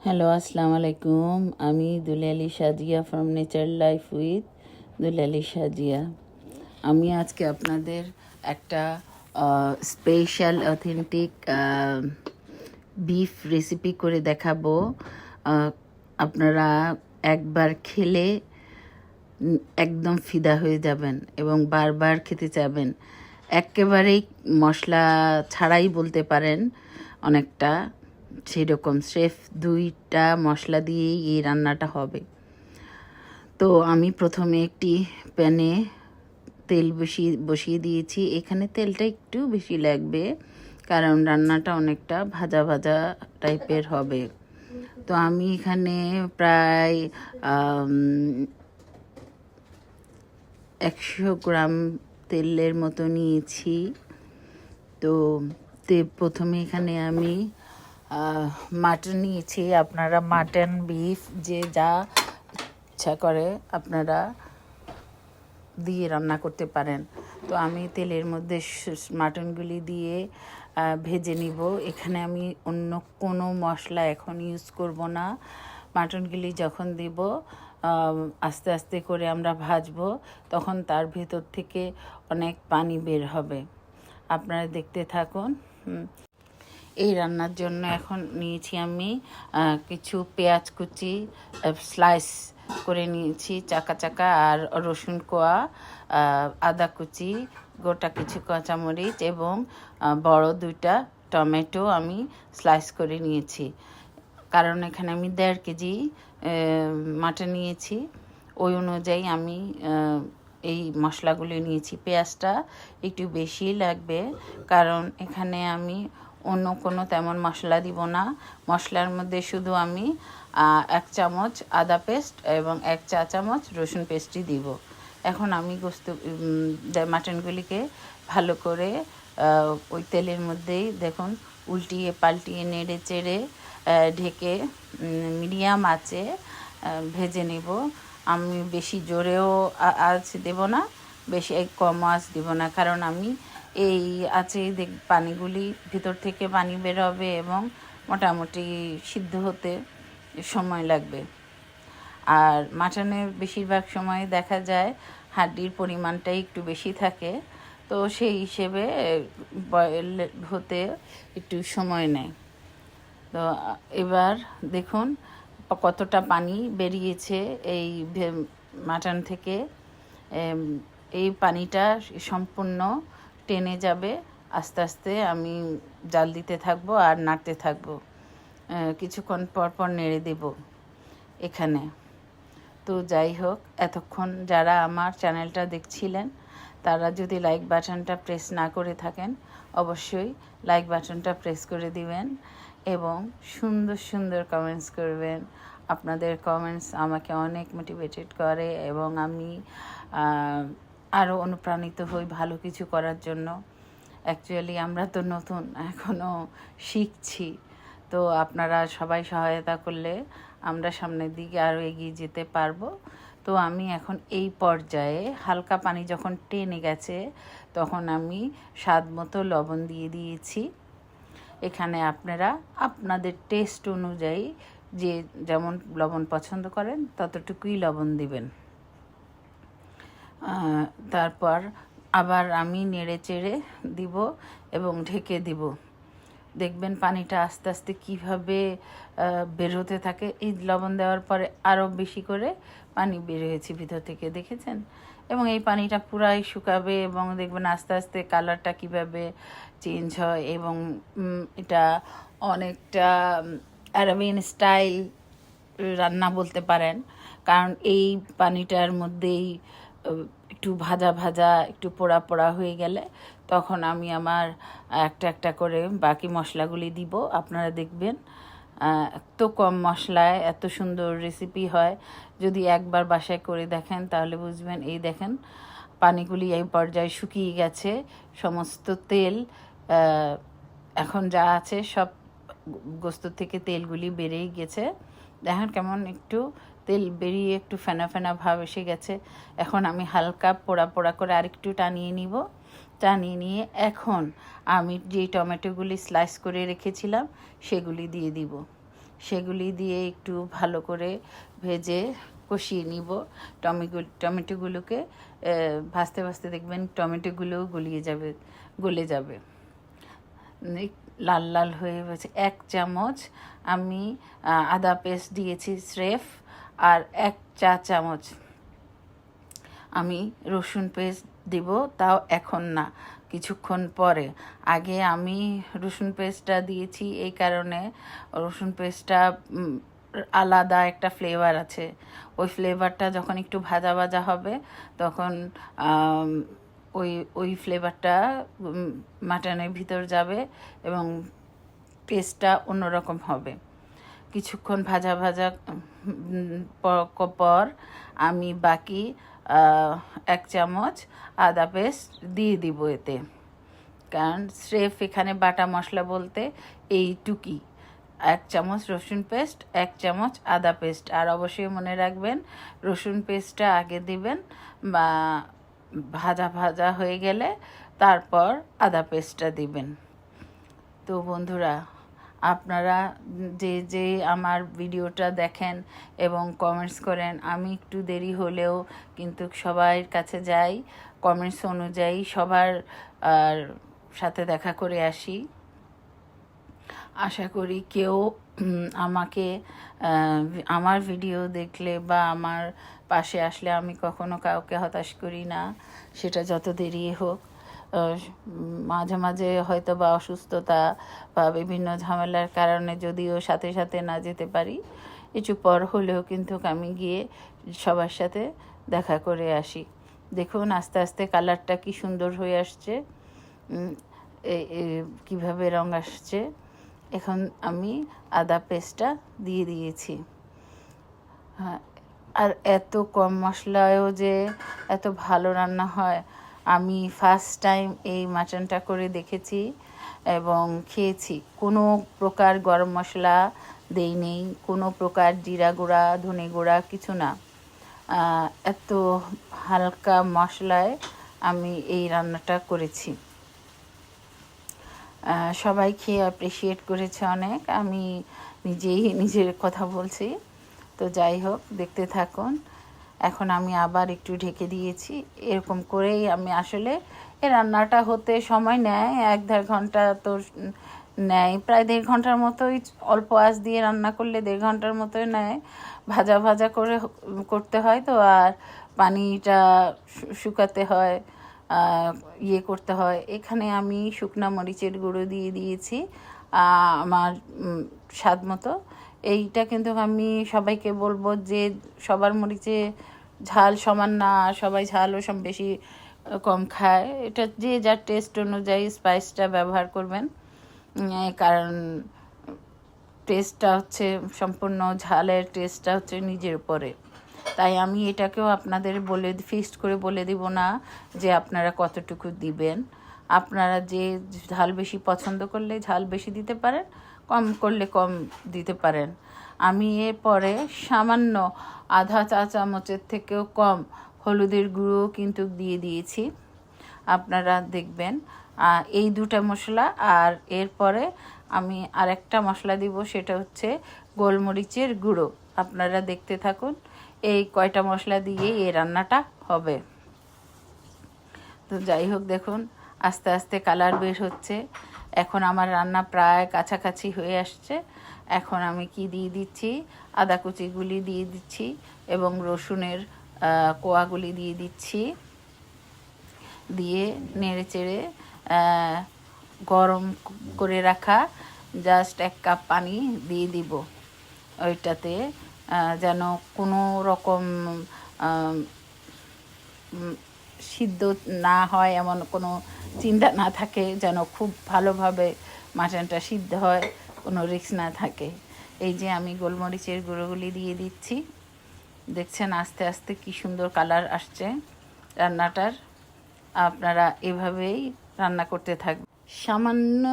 Hello, আসসালামু আলাইকুম। আমি Dulali Sajiya from nature life with Dulali Sajiya. আমি আজকে আপনাদের একটা স্পেশাল অথেন্টিক বিফ রেসিপি করে দেখাবো। আপনারা একবার খেলে একদম ফিদা হয়ে যাবেন এবং বারবার খেতে চাবেন। একেবারেই মশলা ছাড়াই বলতে পারেন, অনেকটা সেরকম স্রেফ 2টা মশলা দিয়েই এই রান্নাটা হবে। তো আমি প্রথমে একটি প্যানে তেল বসিয়ে দিয়েছি। এখানে তেলটা একটু বেশি লাগবে, কারণ রান্নাটা অনেকটা ভাজা ভাজা টাইপের হবে। তো আমি এখানে প্রায় 100 গ্রাম তেলের মতো নিয়েছি। তো প্রথমে এখানে আমি মাটন নিয়েছি। আপনারা মাটন বিফ যে যা ইচ্ছা করে আপনারা দিয়ে রান্না করতে পারেন। তো আমি তেলের মধ্যে মাটনগুলি দিয়ে ভেজে নিব। এখানে আমি অন্য কোনো মশলা এখন ইউজ করব না। মাটনগুলি যখন দিব আস্তে আস্তে করে আমরা ভাজবো, তখন তার ভেতর থেকে অনেক পানি বের হবে। আপনারা দেখতে থাকুন। এই রান্নার জন্য এখন নিয়েছি আমি কিছু পেঁয়াজ কুচি স্লাইস করে নিয়েছি চাকা চাকা, আর রসুন কোয়া, আদা কুচি, গোটা কিছু কাঁচামরিচ এবং বড় 2টা টমেটো আমি স্লাইস করে নিয়েছি। কারণ এখানে আমি 1.5 কেজি মাটন নিয়েছি, ওই অনুযায়ী আমি এই মশলাগুলো নিয়েছি। পেঁয়াজটা একটু বেশি লাগবে, কারণ এখানে আমি অন্য কোনো তেমন মশলা দিব না। মশলার মধ্যে শুধু আমি 1 চামচ আদা পেস্ট এবং 1 চা চামচ রসুন পেস্টই দিব। এখন আমি মাটনগুলিকে ভালো করে ওই তেলের মধ্যেই দেখুন উল্টিয়ে পাল্টিয়ে নেড়ে চেড়ে ঢেকে মিডিয়াম আঁচে ভেজে নেব। আমি বেশি জোরেও আঁচ দেব না, বেশি কম আঁচ দেব না, কারণ আমি এই আঁচে পানিগুলি ভিতর থেকে পানি বের হবে এবং মোটামুটি সিদ্ধ হতে সময় লাগবে। আর মাটনের বেশিরভাগ সময় দেখা যায় হাড্ডির পরিমাণটাই একটু বেশি থাকে, তো সেই হিসেবে বয়েল হতে একটু সময় নেয়। তো এবার দেখুন কতটা পানি বেরিয়েছে এই মাটন থেকে। এই পানিটা সম্পূর্ণ টেনে যাবে। আস্তে আস্তে আমি জাল দিতে থাকবো আর নাড়তে থাকবো, কিছুক্ষণ পর পর নেড়ে দেব এখানে। তো যাই হোক, এতক্ষণ যারা আমার চ্যানেলটা দেখছিলেন তারা যদি লাইক বাটনটা প্রেস না করে থাকেন, অবশ্যই লাইক বাটনটা প্রেস করে দিবেন এবং সুন্দর সুন্দর কমেন্টস করবেন। আপনাদের কমেন্টস আমাকে অনেক মোটিভেটেড করে এবং আমি আরও অনুপ্রাণিত হই ভালো কিছু করার জন্য। অ্যাকচুয়ালি আমরা তো নতুন, এখনও শিখছি। তো আপনারা সবাই সহায়তা করলে আমরা সামনের দিকে আরও এগিয়ে যেতে পারবো। তো আমি এখন এই পর্যায়ে হালকা পানি যখন টেনে গেছে, তখন আমি স্বাদ মতো লবণ দিয়ে দিয়েছি। এখানে আপনারা আপনাদের টেস্ট অনুযায়ী যে যেমন লবণ পছন্দ করেন ততটুকুই লবণ দিবেন। তারপর আবার আমি নেড়ে চেড়ে দিব এবং ঢেকে দিব। দেখবেন পানিটা আস্তে আস্তে কীভাবে বের হতে থাকে। এই লবণ দেওয়ার পরে আরও বেশি করে পানি বের হয়েছে ভিতর থেকে, দেখেছেন? এবং এই পানিটা পুরাই শুকাবে এবং দেখবেন আস্তে আস্তে কালারটা কীভাবে চেঞ্জ হয় এবং এটা অনেকটা আরাবিয়ান স্টাইল রান্না বলতে পারেন। কারণ এই পানিটার মধ্যেই একটু ভাজা ভাজা একটু পোড়া পোড়া হয়ে গেলে তখন আমি আমার একটা একটা করে বাকি মশলাগুলি দিব। আপনারা দেখবেন এত কম মশলায় এত সুন্দর রেসিপি হয়। যদি একবার বাসায় করে দেখেন তাহলে বুঝবেন। এই দেখেন পানিগুলি এই পর্যায়ে শুকিয়ে গেছে, সমস্ত তেল এখন যা আছে সব গোস্ত থেকে তেলগুলি বেরিয়ে গেছে। দেখেন কেমন একটু তেল বেরিয়ে একটু ফেনা ফেনা ভাব এসে গেছে। এখন আমি হালকা পোড়া পোড়া করে আরেকটু টানিয়ে নিব। টানিয়ে নিয়ে এখন আমি যেই টমেটোগুলি স্লাইস করে রেখেছিলাম সেগুলি দিয়ে দিব। সেগুলি দিয়ে একটু ভালো করে ভেজে কষিয়ে নিব। টমেটোগুলোকে ভাজতে ভাজতে দেখবেন টমেটোগুলো গলে যাবে। লাল লাল হয়ে গেছে। 1 চামচ আমি আদা পেস্ট দিয়েছি স্রেফ, আর 1 চা চামচ আমি রসুন পেস্ট দিব, তাও এখন না, কিছুক্ষণ পরে। আগে আমি রসুন পেস্টটা দিয়েছি এই কারণে, রসুন পেস্টটা আলাদা একটা ফ্লেভার আছে। ওই ফ্লেভারটা যখন একটু ভাজা ভাজা হবে তখন ওই ওই ফ্লেভারটা মাটনের ভিতর যাবে এবং টেস্টটা অন্যরকম হবে। কিছুক্ষণ ভাজা ভাজা পর আমি বাকি 1 চামচ আদা পেস্ট দিয়ে দিব এতে, কারণ স্রেফ এখানে বাটা মশলা বলতে এইটুকুই। 1 চামচ রসুন পেস্ট, 1 চামচ আদা পেস্ট। আর অবশ্যই মনে রাখবেন রসুন পেস্টটা আগে দিবেন, বা ভাজা ভাজা হয়ে গেলে তারপর আদা পেস্টটা দিবেন। তো বন্ধুরা, আপনারা যে যে আমার ভিডিওটা দেখেন এবং কমেন্টস করেন, আমি একটু দেরি হলেও কিন্তু সবার কাছে যাই, কমেন্টস অনুযায়ী সবার সাথে দেখা করে আসি। আশা করি কেউ আমাকে আমার ভিডিও দেখলে বা আমার পাশে আসলে আমি কখনো কাউকে হতাশ করি না, সেটা যত দেরি হোক। মাঝে মাঝে হয়তো বা অসুস্থতা বা বিভিন্ন ঝামেলার কারণে যদিও সাথে সাথে না যেতে পারি, একটু পর হলেও কিন্তু আমি গিয়ে সবার সাথে দেখা করে আসি। দেখুন আস্তে আস্তে কালারটা কি সুন্দর হয়ে আসছে, কিভাবে রং আসছে। এখন আমি আদা পেস্টটা দিয়ে দিয়েছি। হ্যাঁ, আর এত কম মশলায়ও যে এত ভালো রান্না হয়, আমি ফার্স্ট টাইম এই মাটনটা করে দেখেছি এবং খেয়েছি। কোনো প্রকার গরম মশলা দেই নেই, কোনো প্রকার জিরা গুঁড়া ধনে গুঁড়া কিছু না, এত হালকা মশলায় আমি এই রান্নাটা করেছি। সবাই খেয়ে অ্যাপ্রিসিয়েট করেছে অনেক। আমি নিজেই নিজের কথা বলছি। তো যাই হোক, দেখতে থাকুন। এখন আমি আবার একটু ঢেকে দিয়েছি। এরকম করেই আমি আসলে এই রান্নাটা হতে সময় নেয় 1-1.5 ঘন্টা তো নেয়, প্রায় 1.5 ঘন্টার মতোই। অল্প আঁচ দিয়ে রান্না করলে 1.5 ঘন্টার মতোই নেয়। ভাজা ভাজা করে করতে হয় তো, আর পানিটা শুকাতে হয়, করতে হয়। এখানে আমি শুকনো মরিচের গুঁড়ো দিয়ে দিয়েছি আমার স্বাদ মতো। এইটা কিন্তু আমি সবাইকে বলবো যে সবার মরিচে ঝাল সমান না, সবাই ঝালও বেশি কম খায়। এটা যে যার টেস্ট অনুযায়ী স্পাইসটা ব্যবহার করবেন, কারণ টেস্টটা হচ্ছে সম্পূর্ণ, ঝালের টেস্টটা হচ্ছে নিজের উপরে। তাই আমি এটাকেও আপনাদের ফিক্সড করে বলে দিব না যে আপনারা কতটুকু দিবেন। আপনারা যে ঝাল বেশি পছন্দ করলে ঝাল বেশি দিতে পারেন, কম করলে কম দিতে পারেন। আমি এরপরে সামান্য আধা চা চামচের থেকেও কম হলুদের গুঁড়ো কিন্তু দিয়ে দিয়েছি, আপনারা দেখবেন। এই 2টা মশলা, আর এরপরে আমি আরেকটা মশলা দিব, সেটা হচ্ছে গোলমরিচের গুঁড়ো। আপনারা দেখতে থাকুন, এই কয়টা মশলা দিয়ে এই রান্নাটা হবে। তো যাই হোক, দেখুন আস্তে আস্তে কালার বের হচ্ছে। এখন আমার রান্না প্রায় কাছাকাছি হয়ে আসছে। এখন আমি কি দিয়ে দিচ্ছি, আদা কুচিগুলি দিয়ে দিচ্ছি এবং রসুনের কোয়াগুলি দিয়ে দিচ্ছি। দিয়ে নেড়ে চেড়ে গরম করে রাখা জাস্ট 1 কাপ পানি দিয়ে দিব ওইটাতে, যেন কোনো রকম সিদ্ধ না হয় এমন কোনো চিন্তা না থাকে, যেন খুব ভালোভাবে মাটনটা সিদ্ধ হয়, কোনো রিস্ক না থাকে। এই যে আমি গোলমরিচের গুঁড়োগুলি দিয়ে দিচ্ছি, দেখছেন আস্তে আস্তে কি সুন্দর কালার আসছে রান্নাটার। আপনারা এভাবেই রান্না করতে থাকবেন। সামান্য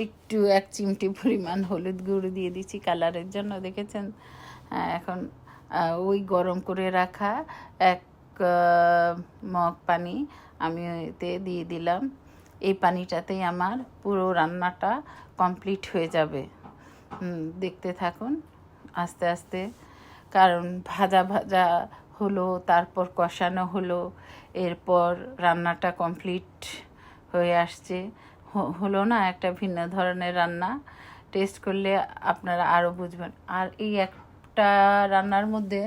একটু 1 চিমটি পরিমাণ হলুদ গুঁড়ো দিয়ে দিচ্ছি কালারের জন্য, দেখেছেন। এখন ওই গরম করে রাখা 1 মগ পানি আমি এতে দিয়ে দিলাম। এই পানিটাতেই আমার পুরো রান্নাটা কমপ্লিট হয়ে যাবে। দেখতে থাকুন। আস্তে আস্তে, কারণ ভাজা ভাজা হলো, তারপর কষানো হলো, এরপর রান্নাটা কমপ্লিট হয়ে আসছে। হলো না একটা ভিন্ন ধরনের রান্না, টেস্ট করলে আপনারা আরও বুঝবেন। আর এই একটা রান্নার মধ্যে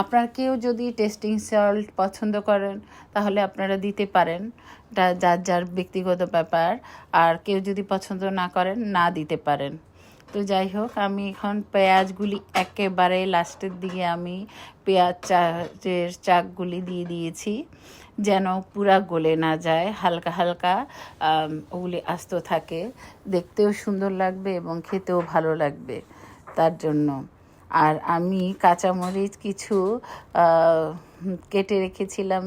আপনার কেউ যদি টেস্টিং সল্ট পছন্দ করেন তাহলে আপনারা দিতে পারেন, এটা যার যার ব্যক্তিগত ব্যাপার। আর কেউ যদি পছন্দ না করেন, না দিতে পারেন। তো যাই হোক, আমি এখন পেঁয়াজগুলি একেবারে লাস্টের দিকে আমি পেঁয়াজ চাকগুলি দিয়ে দিয়েছি, যেন পুরা গলে না যায়, হালকা হালকা ওগুলি আস্ত থাকে, দেখতেও সুন্দর লাগবে এবং খেতেও ভালো লাগবে তার জন্য। আর আমি কাঁচামরিচ কিছু কেটে রেখেছিলাম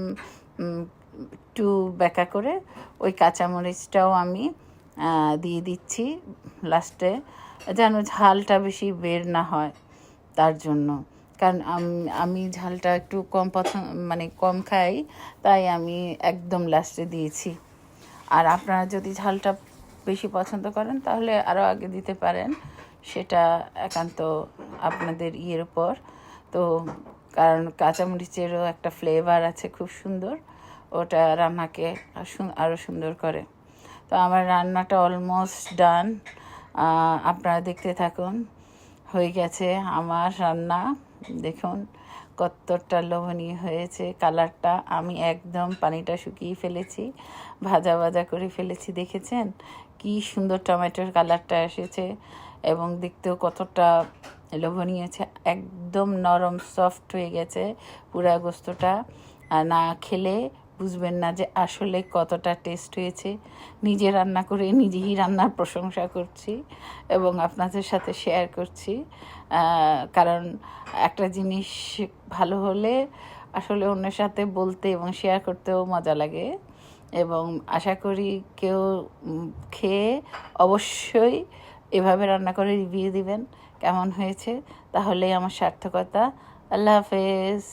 একটু ব্যাকা করে, ওই কাঁচামরিচটাও আমি দিয়ে দিচ্ছি লাস্টে, যেন ঝালটা বেশি বের না হয় তার জন্য। কারণ আমি ঝালটা একটু কম মানে কম খাই, তাই আমি একদম লাস্টে দিয়েছি। আর আপনারা যদি ঝালটা বেশি পছন্দ করেন তাহলে আরও আগে দিতে পারেন, সেটা একান্ত আপনাদের ইয়ের উপর। তো কারণ কাঁচামরিচেরও একটা ফ্লেভার আছে খুব সুন্দর, ওটা রান্নাকে আরও সুন্দর করে। তো আমার রান্নাটা অলমোস্ট ডান, আপনারা দেখতে থাকুন। হয়ে গেছে আমার রান্না, দেখুন কতটা লোভনীয় হয়েছে কালারটা। আমি একদম পানিটা শুকিয়ে ফেলেছি, ভাজা ভাজা করে ফেলেছি, দেখেছেন কি সুন্দর টমেটোর কালারটা এসেছে, এবং দেখতেও কতটা লোভনীয় আছে, একদম নরম সফট হয়ে গেছে পুরা গোস্তটা। আর না খেলে বুঝবেন না যে আসলে কতটা টেস্ট হয়েছে। নিজে রান্না করে নিজেই রান্নার প্রশংসা করছি এবং আপনাদের সাথে শেয়ার করছি, কারণ একটা জিনিস ভালো হলে আসলে অন্যের সাথে বলতে এবং শেয়ার করতেও মজা লাগে। এবং আশা করি কেউ খেয়ে অবশ্যই এভাবে রান্না করে রিভিউ দিবেন কেমন হয়েছে, তাহলেই আমার সার্থকতা। আল্লাহ হাফেজ।